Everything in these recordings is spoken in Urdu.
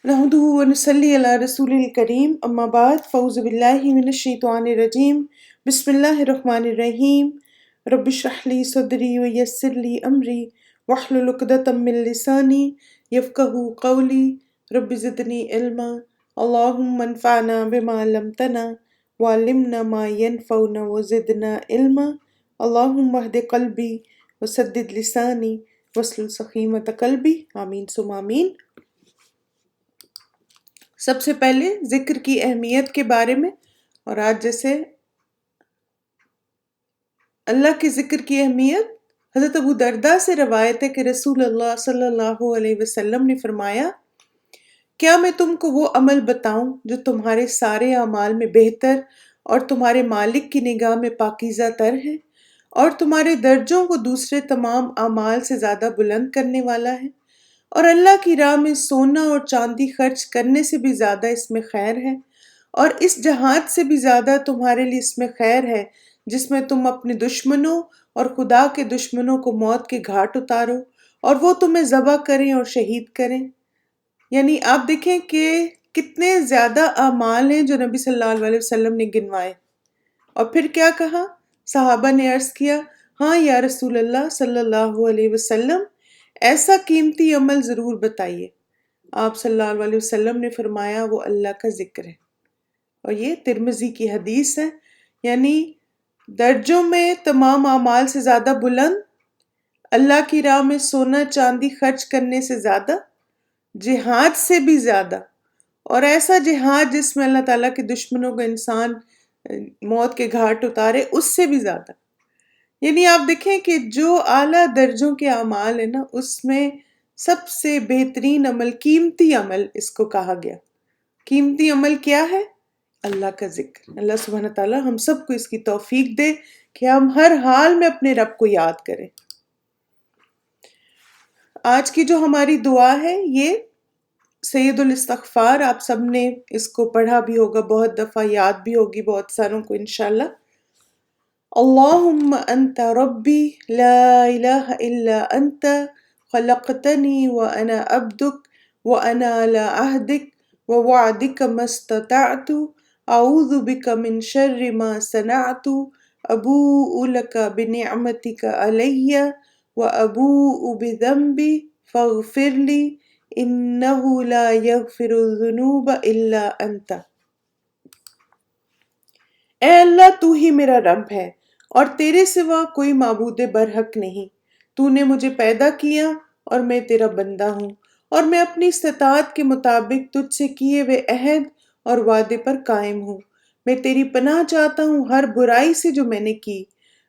نحمده ونصلي على رسول الكريم اما بعد فاعوذ بالله من الشیطان الرجیم بسم اللہ الرحمن الرحیم رب اشرح لي صدری ويسر لي امری واحلل عقدۃ من لسانی یفقهوا قولی رب زدنی علما اللهم انفعنا بما علمتنا وعلمنا ما ينفعنا وزدنا علما اللهم اهد قلبی وسدد لسانی واسلل سخیمۃ قلبی آمین ثم آمین۔ سب سے پہلے ذکر کی اہمیت کے بارے میں، اور آج جیسے اللہ کے ذکر کی اہمیت، حضرت ابو درداء سے روایت ہے کہ رسول اللہ صلی اللہ علیہ وسلم نے فرمایا، کیا میں تم کو وہ عمل بتاؤں جو تمہارے سارے اعمال میں بہتر اور تمہارے مالک کی نگاہ میں پاکیزہ تر ہے اور تمہارے درجوں کو دوسرے تمام اعمال سے زیادہ بلند کرنے والا ہے، اور اللہ کی راہ میں سونا اور چاندی خرچ کرنے سے بھی زیادہ اس میں خیر ہے، اور اس جہاد سے بھی زیادہ تمہارے لیے اس میں خیر ہے جس میں تم اپنے دشمنوں اور خدا کے دشمنوں کو موت کے گھاٹ اتارو اور وہ تمہیں ذبح کریں اور شہید کریں۔ یعنی آپ دیکھیں کہ کتنے زیادہ اعمال ہیں جو نبی صلی اللہ علیہ وسلم نے گنوائے، اور پھر کیا کہا؟ صحابہ نے عرض کیا، ہاں یا رسول اللہ صلی اللہ علیہ وسلم، ایسا قیمتی عمل ضرور بتائیے۔ آپ صلی اللہ علیہ وسلم نے فرمایا، وہ اللہ کا ذکر ہے، اور یہ ترمذی کی حدیث ہے۔ یعنی درجوں میں تمام اعمال سے زیادہ بلند، اللہ کی راہ میں سونا چاندی خرچ کرنے سے زیادہ، جہاد سے بھی زیادہ، اور ایسا جہاد جس میں اللہ تعالیٰ کے دشمنوں کو انسان موت کے گھاٹ اتارے، اس سے بھی زیادہ۔ یعنی آپ دیکھیں کہ جو اعلیٰ درجوں کے اعمال ہیں نا، اس میں سب سے بہترین عمل، قیمتی عمل اس کو کہا گیا۔ قیمتی عمل کیا ہے؟ اللہ کا ذکر۔ اللہ سبحانہ تعالیٰ ہم سب کو اس کی توفیق دے کہ ہم ہر حال میں اپنے رب کو یاد کریں۔ آج کی جو ہماری دعا ہے یہ سید الاستغفار، آپ سب نے اس کو پڑھا بھی ہوگا، بہت دفعہ یاد بھی ہوگی بہت ساروں کو انشاءاللہ۔ اللہم انت ربی لا الہ الا انت خلقتنی وانا عبدک وانا علی عہدک ووعدک ما استطعت اعوذ بک من شر ما صنعت ابوء لک بنعمتک علی وابوء بذنبی فاغفر لی انہ لا یغفر الذنوب الا انت۔ اے اللہ، تو ہی میرا رب ہے اور تیرے سوا کوئی معبود برحق نہیں۔ تو نے مجھے پیدا کیا اور میں تیرا بندہ ہوں، اور میں اپنی استطاعت کے مطابق تجھ سے کیے ہوئے عہد اور وعدے پر قائم ہوں۔ میں تیری پناہ چاہتا ہوں ہر برائی سے جو میں نے کی۔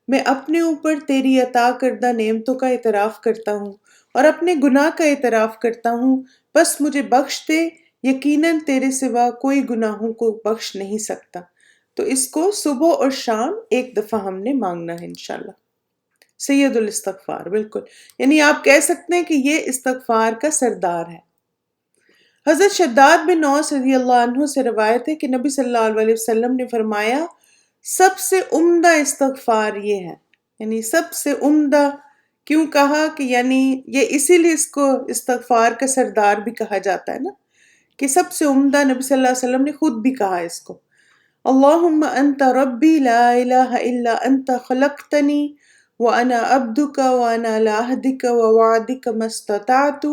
میں اپنے اوپر تیری عطا کردہ نعمتوں کا اعتراف کرتا ہوں اور اپنے گناہ کا اعتراف کرتا ہوں، بس مجھے بخش دے، یقیناً تیرے سوا کوئی گناہوں کو بخش نہیں سکتا۔ تو اس کو صبح اور شام ایک دفعہ ہم نے مانگنا ہے انشاءاللہ۔ سید الاستغفار، بالکل، یعنی آپ کہہ سکتے ہیں کہ یہ استغفار کا سردار ہے۔ حضرت شداد بن اوس رضی اللہ عنہ سے روایت ہے کہ نبی صلی اللہ علیہ وسلم نے فرمایا، سب سے عمدہ استغفار یہ ہے۔ یعنی سب سے عمدہ کیوں کہا؟ کہ یعنی یہ اسی لیے اس کو استغفار کا سردار بھی کہا جاتا ہے نا، کہ سب سے عمدہ، نبی صلی اللہ علیہ وسلم نے خود بھی کہا اس کو، اللہم انت ربی لا الہ الا انت خلقتنی وانا عبدک وانا علی عہدک ووعدک ما استطعت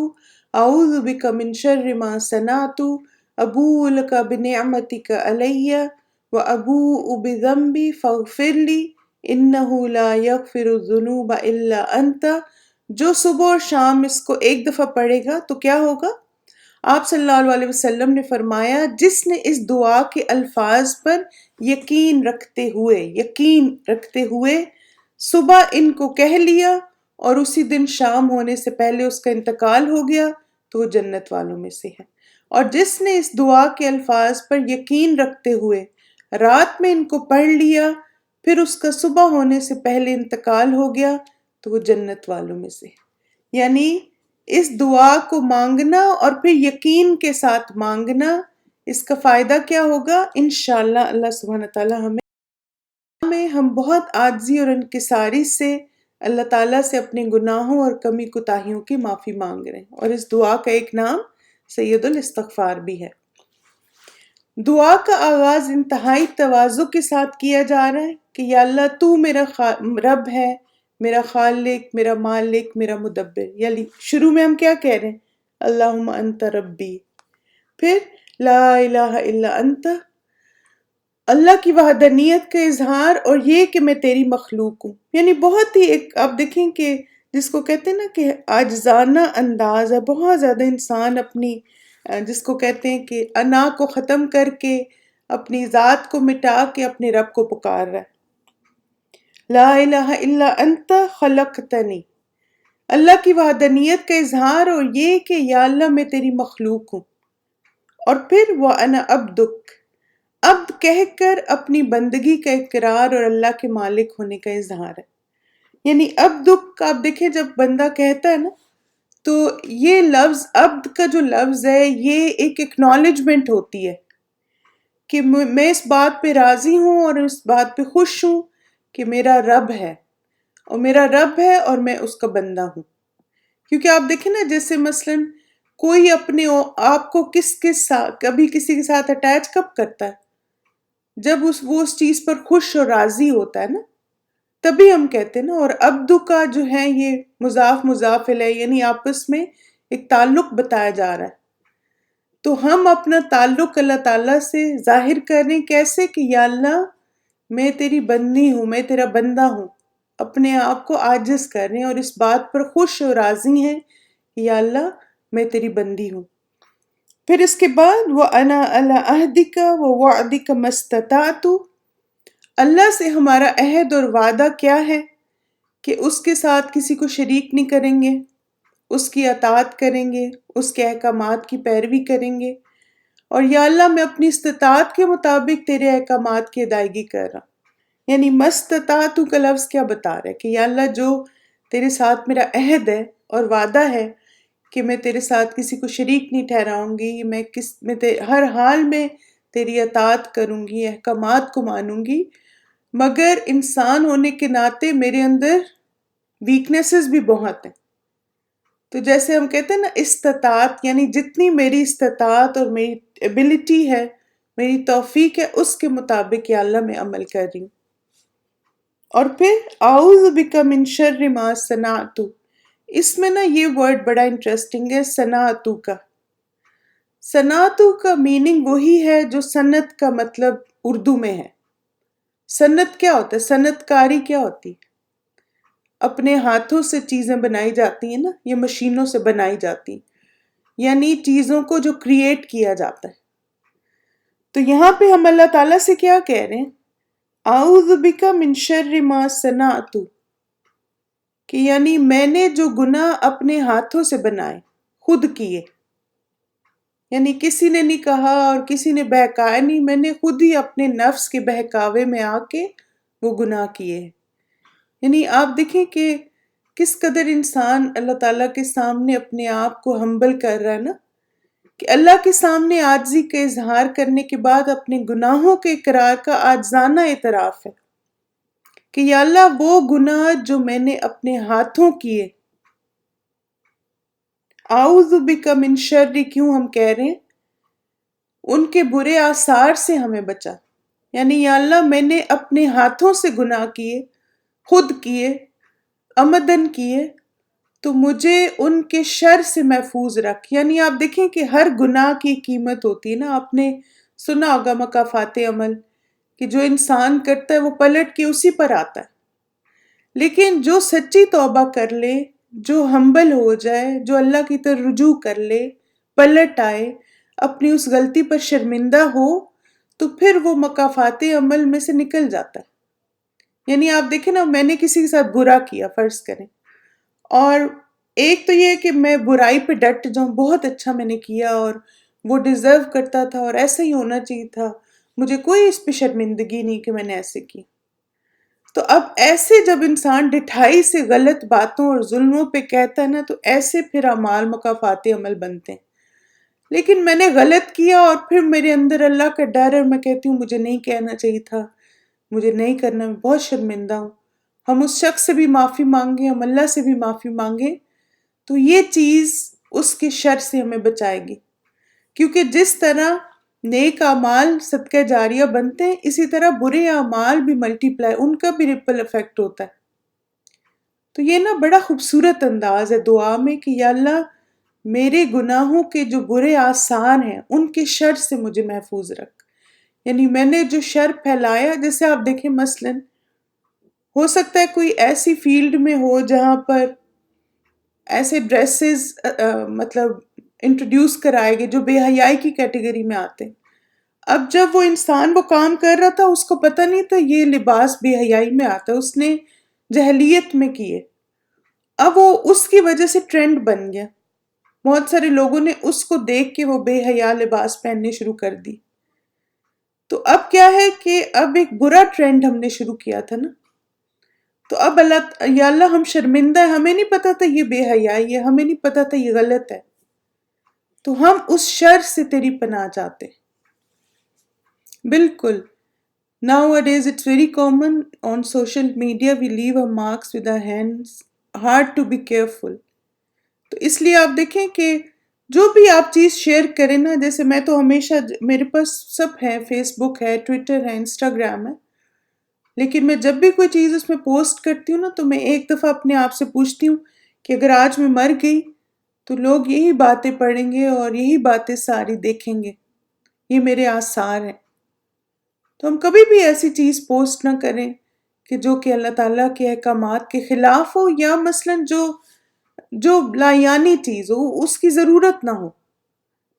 اعوذ بک من شر ما صنعت ابوء لک بنعمتک علی وابوء بذنبی فاغفر لی انہ لا یغفر الذنوب الا انت۔ جو صبح اور شام اس کو ایک دفعہ پڑھے گا تو کیا ہوگا؟ آپ صلی اللہ علیہ وسلم نے فرمایا، جس نے اس دعا کے الفاظ پر یقین رکھتے ہوئے صبح ان کو کہہ لیا اور اسی دن شام ہونے سے پہلے اس کا انتقال ہو گیا تو وہ جنت والوں میں سے ہے، اور جس نے اس دعا کے الفاظ پر یقین رکھتے ہوئے رات میں ان کو پڑھ لیا پھر اس کا صبح ہونے سے پہلے انتقال ہو گیا تو وہ جنت والوں میں سے ہے۔ یعنی اس دعا کو مانگنا اور پھر یقین کے ساتھ مانگنا، اس کا فائدہ کیا ہوگا؟ انشاءاللہ اللہ سبحانہ تعالیٰ ہم بہت عاجزی اور انکساری سے اللہ تعالیٰ سے اپنے گناہوں اور کمی کوتاہیوں کی معافی مانگ رہے ہیں، اور اس دعا کا ایک نام سید الاستغفار بھی ہے۔ دعا کا آغاز انتہائی تواضع کے ساتھ کیا جا رہا ہے کہ یا اللہ تو میرا رب ہے، میرا خالق، میرا مالک، میرا مدبر۔ یعنی شروع میں ہم کیا کہہ رہے ہیں؟ اللہم انت ربی، پھر لا الہ الا انت، اللہ کی وحدانیت کا اظہار، اور یہ کہ میں تیری مخلوق ہوں۔ یعنی بہت ہی ایک آپ دیکھیں کہ جس کو کہتے ہیں نا کہ عاجزانہ انداز ہے، بہت زیادہ انسان اپنی جس کو کہتے ہیں کہ انا کو ختم کر کے اپنی ذات کو مٹا کے اپنے رب کو پکار رہا ہے۔ لا الہ الا انت خلقتنی، اللہ کی وحدانیت کا اظہار، اور یہ کہ یا اللہ میں تیری مخلوق ہوں۔ اور پھر وَأَنَا عَبْدُكَ، عبد کہہ کر اپنی بندگی کا اقرار اور اللہ کے مالک ہونے کا اظہار ہے۔ یعنی عبدک آپ دیکھیں جب بندہ کہتا ہے نا تو یہ لفظ عبد کا جو لفظ ہے یہ ایک اکنالجمنٹ ہوتی ہے کہ میں اس بات پہ راضی ہوں اور اس بات پہ خوش ہوں کہ میرا رب ہے، اور میرا رب ہے اور میں اس کا بندہ ہوں۔ کیونکہ آپ دیکھیں نا جیسے مثلاً کوئی اپنے آپ کو کبھی کسی کے ساتھ اٹیچ کب کرتا ہے؟ جب وہ اس چیز پر خوش اور راضی ہوتا ہے نا، تبھی ہم کہتے ہیں نا۔ اور عبدو کا جو ہے یہ مضاف الیہ، یعنی آپس میں ایک تعلق بتایا جا رہا ہے۔ تو ہم اپنا تعلق اللہ تعالیٰ سے ظاہر کریں کیسے کہ یا اللہ میں تیری بندی ہوں، میں تیرا بندہ ہوں، اپنے آپ کو عاجز کر رہے ہیں اور اس بات پر خوش اور راضی ہیں کہ یا اللہ میں تیری بندی ہوں۔ پھر اس کے بعد وَأَنَا عَلَىٰ عَهْدِكَ وَوَعْدِكَ مَا اسْتَطَعْتُ، اللہ سے ہمارا عہد اور وعدہ کیا ہے کہ اس کے ساتھ کسی کو شریک نہیں کریں گے، اس کی اطاعت کریں گے، اس کے احکامات کی پیروی کریں گے، اور یا اللہ میں اپنی استطاعت کے مطابق تیرے احکامات کی ادائیگی کر رہا ہوں۔ یعنی مستطاعت کا لفظ کیا بتا رہا ہے کہ یا اللہ جو تیرے ساتھ میرا عہد ہے اور وعدہ ہے کہ میں تیرے ساتھ کسی کو شریک نہیں ٹھہراؤں گی، میں ہر حال میں تیری اطاعت کروں گی، احکامات کو مانوں گی، مگر انسان ہونے کے ناطے میرے اندر ویکنیسز بھی بہت ہیں۔ تو جیسے ہم کہتے ہیں نا استطاعت، یعنی جتنی میری استطاعت اور میری ایبلٹی ہے، میری توفیق ہے، اس کے مطابق یا اللہ میں عمل کر رہی ہوں۔ اور پھر اعوذ بک من شر ما صنعت، اس میں نا یہ ورڈ بڑا انٹرسٹنگ ہے، صنعتو کا۔ صنعتو کا میننگ وہی ہے جو صنعت کا مطلب اردو میں ہے۔ صنعت کیا ہوتا ہے؟ صنعت کاری کیا ہوتی ہے؟ اپنے ہاتھوں سے چیزیں بنائی جاتی ہیں نا، یہ مشینوں سے بنائی جاتی ہیں، یعنی چیزوں کو جو کریٹ کیا جاتا ہے۔ تو یہاں پہ ہم اللہ تعالیٰ سے کیا کہہ رہے ہیں؟ اعوذ بک من شر ما صنعت، کہ یعنی میں نے جو گناہ اپنے ہاتھوں سے بنائے، خود کیے، یعنی کسی نے نہیں کہا اور کسی نے بہکایا نہیں، میں نے خود ہی اپنے نفس کے بہکاوے میں آ کے وہ گناہ کیے ہیں۔ یعنی آپ دیکھیں کہ کس قدر انسان اللہ تعالیٰ کے سامنے اپنے آپ کو ہمبل کر رہا ہے نا، کہ اللہ کے سامنے عاجزی کا اظہار کرنے کے بعد اپنے گناہوں کے اقرار کا عاجزانہ اعتراف ہے کہ یا اللہ وہ گناہ جو میں نے اپنے ہاتھوں کیے، اعوذ بک من شر، کیوں ہم کہہ رہے ہیں؟ ان کے برے آثار سے ہمیں بچا۔ یعنی یا اللہ میں نے اپنے ہاتھوں سے گناہ کیے، خود کیے، عمدن کیے، تو مجھے ان کے شر سے محفوظ رکھ۔ یعنی آپ دیکھیں کہ ہر گناہ کی قیمت ہوتی ہے نا، آپ نے سنا ہوگا مکافات عمل کہ جو انسان کرتا ہے وہ پلٹ کے اسی پر آتا ہے، لیکن جو سچی توبہ کر لے، جو ہمبل ہو جائے، جو اللہ کی طرف رجوع کر لے، پلٹ آئے، اپنی اس غلطی پر شرمندہ ہو، تو پھر وہ مکافات عمل میں سے نکل جاتا ہے۔ یعنی آپ دیکھیں نا، میں نے کسی کے ساتھ برا کیا فرض کریں، اور ایک تو یہ کہ میں برائی پہ ڈٹ جاؤں، بہت اچھا میں نے کیا اور وہ ڈیزرو کرتا تھا اور ایسا ہی ہونا چاہیے تھا، مجھے کوئی اس پہ شرمندگی نہیں کہ میں نے ایسے کی۔ تو اب ایسے جب انسان ڈٹھائی سے غلط باتوں اور ظلموں پہ کہتا ہے نا، تو ایسے پھر اعمال مکافات عمل بنتے ہیں۔ لیکن میں نے غلط کیا اور پھر میرے اندر اللہ کا ڈر ہے، میں کہتی ہوں مجھے نہیں کہنا چاہیے تھا، مجھے نہیں کرنا، میں بہت شرمندہ ہوں، ہم اس شخص سے بھی معافی مانگیں، ہم اللہ سے بھی معافی مانگیں، تو یہ چیز اس کے شر سے ہمیں بچائے گی۔ کیونکہ جس طرح نیک اعمال صدقہ جاریہ بنتے ہیں، اسی طرح برے اعمال بھی ملٹی پلائی، ان کا بھی ریپل افیکٹ ہوتا ہے۔ تو یہ نا بڑا خوبصورت انداز ہے دعا میں کہ یا اللہ میرے گناہوں کے جو برے آثار ہیں ان کے شر سے مجھے محفوظ رکھ۔ یعنی میں نے جو شر پھیلایا، جیسے آپ دیکھیں مثلاً ہو سکتا ہے کوئی ایسی فیلڈ میں ہو جہاں پر ایسے ڈریسز مطلب انٹروڈیوس کرائے گئے جو بے حیائی کی کیٹیگری میں آتے ہیں۔ اب جب وہ انسان وہ کام کر رہا تھا اس کو پتہ نہیں تھا یہ لباس بے حیائی میں آتا ہے، اس نے جہلیت میں کیے، اب وہ اس کی وجہ سے ٹرینڈ بن گیا، بہت سارے لوگوں نے اس کو دیکھ کے وہ بے حیا لباس پہننے شروع کر دی۔ تو اب کیا ہے کہ اب ایک برا ٹرینڈ ہم نے شروع کیا تھا نا، تو اب یا اللہ ہم شرمندہ ہیں، ہمیں نہیں پتا تھا یہ بے حیائی ہے، ہمیں نہیں پتا تھا یہ غلط ہے، تو ہم اس شر سے تیری پناہ چاہتے ہیں۔ بالکل nowadays it's very common on social media we leave our marks with our hands, hard to be careful۔ تو اس لیے آپ دیکھیں کہ جو بھی آپ چیز شیئر کریں نا، جیسے میں تو ہمیشہ میرے پاس سب ہے، فیس بک ہے، ٹویٹر ہے، انسٹاگرام ہے، لیکن میں جب بھی کوئی چیز اس میں پوسٹ کرتی ہوں نا تو میں ایک دفعہ اپنے آپ سے پوچھتی ہوں کہ اگر آج میں مر گئی تو لوگ یہی باتیں پڑھیں گے اور یہی باتیں ساری دیکھیں گے، یہ میرے آثار ہیں۔ تو ہم کبھی بھی ایسی چیز پوسٹ نہ کریں کہ جو کہ اللہ تعالیٰ کے احکامات کے خلاف ہو، یا مثلاً جو لایانی چیز ہو، اس کی ضرورت نہ ہو۔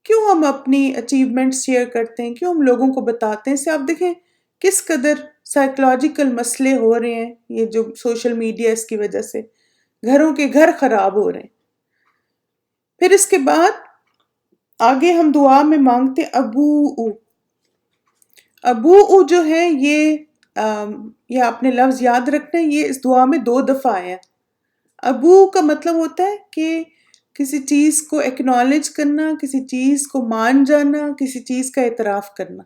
کیوں ہم اپنی اچیومنٹس شیئر کرتے ہیں، کیوں ہم لوگوں کو بتاتے ہیں؟ اس سے آپ دیکھیں کس قدر سائیکولوجیکل مسئلے ہو رہے ہیں، یہ جو سوشل میڈیا اس کی وجہ سے گھروں کے گھر خراب ہو رہے ہیں۔ پھر اس کے بعد آگے ہم دعا میں مانگتے ابو جو ہے یہ آپ نے لفظ یاد رکھنا ہے، یہ اس دعا میں 2 دفعہ آیا۔ ابو کا مطلب ہوتا ہے کہ کسی چیز کو ایکنالج کرنا، کسی چیز کو مان جانا، کسی چیز کا اعتراف کرنا۔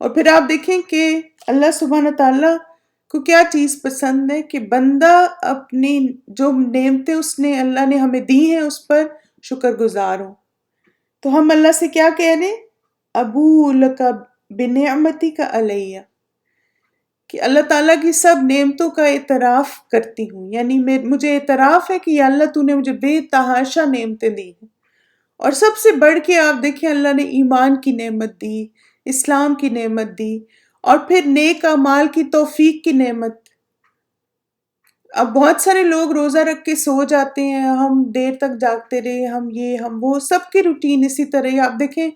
اور پھر آپ دیکھیں کہ اللہ سبحانہ تعالیٰ کو کیا چیز پسند ہے کہ بندہ اپنی جو نعمتیں اللہ نے ہمیں دی ہیں اس پر شکر گزار ہو۔ تو ہم اللہ سے کیا کہہ رہے ہیں؟ ابو لک بنعمتی کا علیہ، کہ اللہ تعالیٰ کی سب نعمتوں کا اعتراف کرتی ہوں، یعنی مجھے اعتراف ہے کہ یا اللہ تو نے مجھے بے تحاشا نعمتیں دی ہیں، اور سب سے بڑھ کے آپ دیکھیں اللہ نے ایمان کی نعمت دی، اسلام کی نعمت دی، اور پھر نیک اعمال کی توفیق کی نعمت۔ اب بہت سارے لوگ روزہ رکھ کے سو جاتے ہیں، ہم دیر تک جاگتے رہے، ہم وہ، سب کی روٹین اسی طرح ہی۔ آپ دیکھیں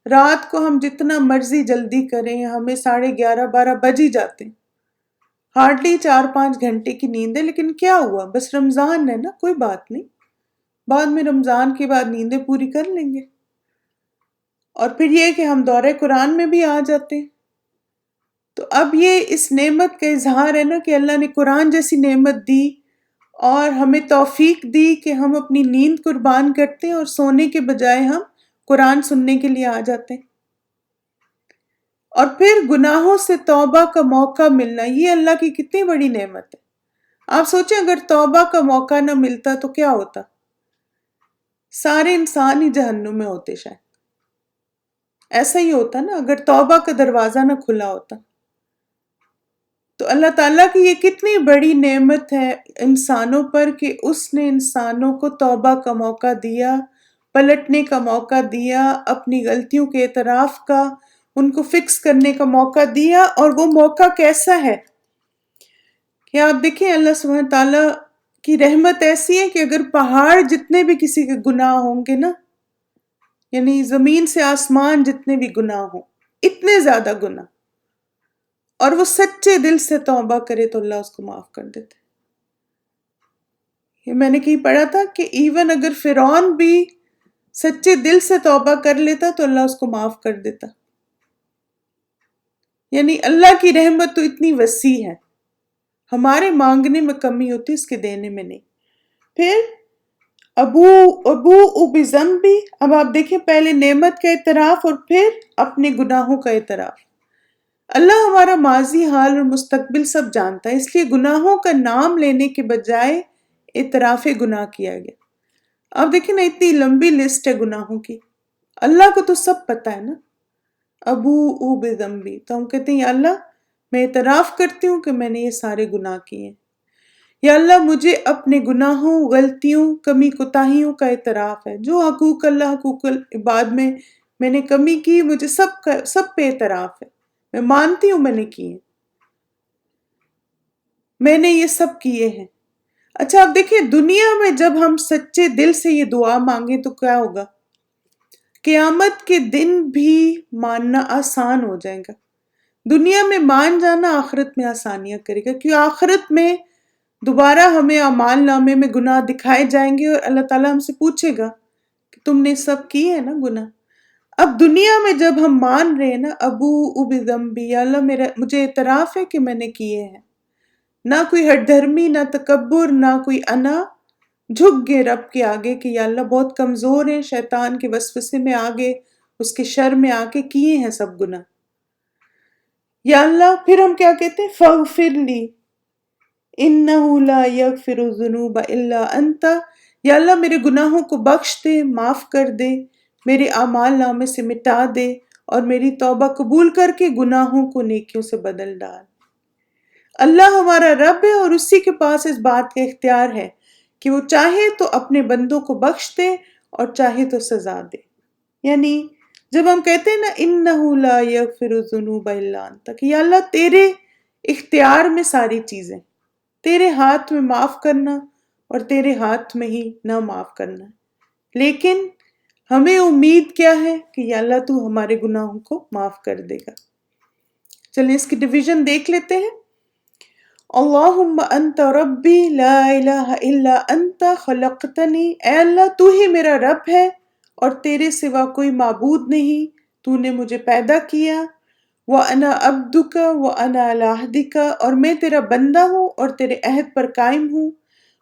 رات کو ہم جتنا مرضی جلدی کریں ہمیں 11:30 12 بج ہی جاتے ہیں، ہارڈلی 4-5 گھنٹے کی نیند ہے، لیکن کیا ہوا؟ بس رمضان ہے نا، کوئی بات نہیں، بعد میں رمضان کے بعد نیندیں پوری کر لیں گے۔ اور پھر یہ کہ ہم دورہ قرآن میں بھی آ جاتے ہیں۔ تو اب یہ اس نعمت کا اظہار ہے نا کہ اللہ نے قرآن جیسی نعمت دی اور ہمیں توفیق دی کہ ہم اپنی نیند قربان کرتے ہیں اور سونے کے بجائے ہم قرآن سننے کے لیے آ جاتے ہیں۔ اور پھر گناہوں سے توبہ کا موقع ملنا، یہ اللہ کی کتنی بڑی نعمت ہے۔ آپ سوچیں اگر توبہ کا موقع نہ ملتا تو کیا ہوتا؟ سارے انسان ہی جہنم میں ہوتے شاید، ایسا ہی ہوتا نا اگر توبہ کا دروازہ نہ کھلا ہوتا۔ تو اللہ تعالیٰ کی یہ کتنی بڑی نعمت ہے انسانوں پر کہ اس نے انسانوں کو توبہ کا موقع دیا، پلٹنے کا موقع دیا، اپنی غلطیوں کے اعتراف کا، ان کو فکس کرنے کا موقع دیا۔ اور وہ موقع کیسا ہے کہ آپ دیکھیں اللہ سبحانہ تعالیٰ کی رحمت ایسی ہے کہ اگر پہاڑ جتنے بھی کسی کے گناہ ہوں گے نا، یعنی زمین سے آسمان جتنے بھی گناہ ہوں، اتنے زیادہ گناہ، اور وہ سچے دل سے توبہ کرے تو اللہ اس کو معاف کر دیتے۔ یہ میں نے کہیں پڑھا تھا کہ ایون اگر فرعون بھی سچے دل سے توبہ کر لیتا تو اللہ اس کو معاف کر دیتا۔ یعنی اللہ کی رحمت تو اتنی وسیع ہے، ہمارے مانگنے میں کمی ہوتی، اس کے دینے میں نہیں۔ پھر ابو بذنبی، اب آپ دیکھیں پہلے نعمت کا اعتراف اور پھر اپنے گناہوں کا اعتراف۔ اللہ ہمارا ماضی، حال اور مستقبل سب جانتا ہے، اس لیے گناہوں کا نام لینے کے بجائے اعتراف گناہ کیا گیا۔ اب دیکھیں نا اتنی لمبی لسٹ ہے گناہوں کی، اللہ کو تو سب پتہ ہے نا. ابو بذنبی، تو ہم کہتے ہیں یا اللہ میں اعتراف کرتی ہوں کہ میں نے یہ سارے گناہ کیے ہیں. یا اللہ مجھے اپنے گناہوں، غلطیوں، کمی کوتاہیوں کا اعتراف ہے. جو حقوق اللہ، حقوق العباد میں نے کمی کی، مجھے سب پہ اعتراف ہے. میں مانتی ہوں میں نے کی ہے، میں نے یہ سب کیے ہیں. اچھا آپ دیکھیں، دنیا میں جب ہم سچے دل سے یہ دعا مانگیں تو کیا ہوگا؟ قیامت کے دن بھی ماننا آسان ہو جائے گا. دنیا میں مان جانا آخرت میں آسانیاں کرے گا، کیوں آخرت میں دوبارہ ہمیں اعمال نامے میں گناہ دکھائے جائیں گے اور اللہ تعالیٰ ہم سے پوچھے گا کہ تم نے سب کیے ہیں نا گناہ. اب دنیا میں جب ہم مان رہے ہیں نا ابو بذنبی، یا اللہ مجھے اعتراف ہے کہ میں نے کیے ہیں، نہ کوئی ہٹ دھرمی، نہ تکبر، نہ کوئی انا، جھک گئے رب کے آگے کہ یا اللہ بہت کمزور ہیں، شیطان کے وسوسے میں آگے، اس کے شر میں آ کے کیے ہیں سب گناہ. یا اللہ پھر ہم کیا کہتے ہیں؟ فاغفر لی انہ لا یغفر الذنوب الا انت. یا اللہ میرے گناہوں کو بخش دے، معاف کر دے، میرے اعمال نامے سے مٹا دے اور میری توبہ قبول کر کے گناہوں کو نیکیوں سے بدل ڈال. اللہ ہمارا رب ہے اور اسی کے پاس اس بات کا اختیار ہے کہ وہ چاہے تو اپنے بندوں کو بخش دے اور چاہے تو سزا دے. یعنی جب ہم کہتے ہیں نا انہ لا یغفر الذنوب الا انت، کہ یا اللہ تیرے اختیار میں ساری چیزیں، تیرے ہاتھ میں معاف کرنا اور تیرے ہاتھ میں ہی نہ معاف کرنا، لیکن ہمیں امید کیا ہے کہ یا اللہ تو ہمارے گناہوں کو معاف کر دے گا. چلیں اس کی ڈویژن دیکھ لیتے ہیں. اللہم انت ربی لا الہ الا انت خلقتنی، اے اللہ تو ہی میرا رب ہے اور تیرے سوا کوئی معبود نہیں، تو نے مجھے پیدا کیا. وَأَنَا عَبْدُكَ وَأَنَا عَلَىٰ عَهْدِكَ، اور میں تیرا بندہ ہوں اور تیرے عہد پر قائم ہوں.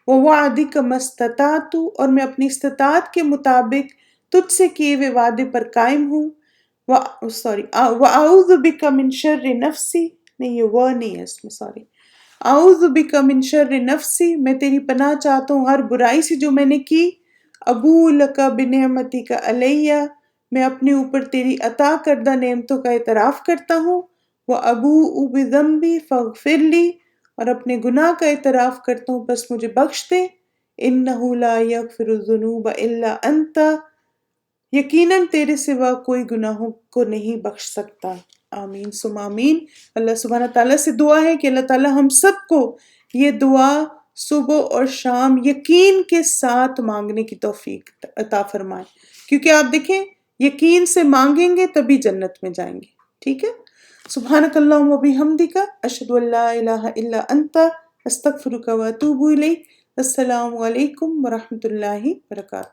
وَوَعْدِكَ مَا اسْتَطَعْتُ، اور میں اپنی استطاعت کے مطابق تجھ سے کیے ہوئے وعدے پر قائم ہوں. وَأَعُوذُ بِكَ مِن شَرِّ نَفْسِي، نہیں یہ وہ نہیں ہے اس میں، سوری. اعوذ بک من شر نفسی، میں تیری پناہ چاہتا ہوں ہر برائی سے جو میں نے کی. ابو لک بنعمتک علیہ، میں اپنے اوپر تیری عطا کردہ نعمتوں کا اعتراف کرتا ہوں. وابوء بذنبی فاغفر لی، اور اپنے گناہ کا اعتراف کرتا ہوں بس مجھے بخش دے. انہ لا یغفر الذنوب الا انت، یقیناً تیرے سوا کوئی گناہوں کو نہیں بخش سکتا. آمین ثم آمین. اللہ سبحانہ تعالیٰ سے دعا ہے کہ اللہ تعالیٰ ہم سب کو یہ دعا صبح اور شام یقین کے ساتھ مانگنے کی توفیق عطا فرمائے، کیونکہ آپ دیکھیں یقین سے مانگیں گے تبھی جنت میں جائیں گے. ٹھیک ہے. سبحانک اللہم و بحمدک، اشہد ان لا الہ الا انت، استغفرک و اتوب الیک. السلام علیکم ورحمۃ اللہ وبرکاتہ.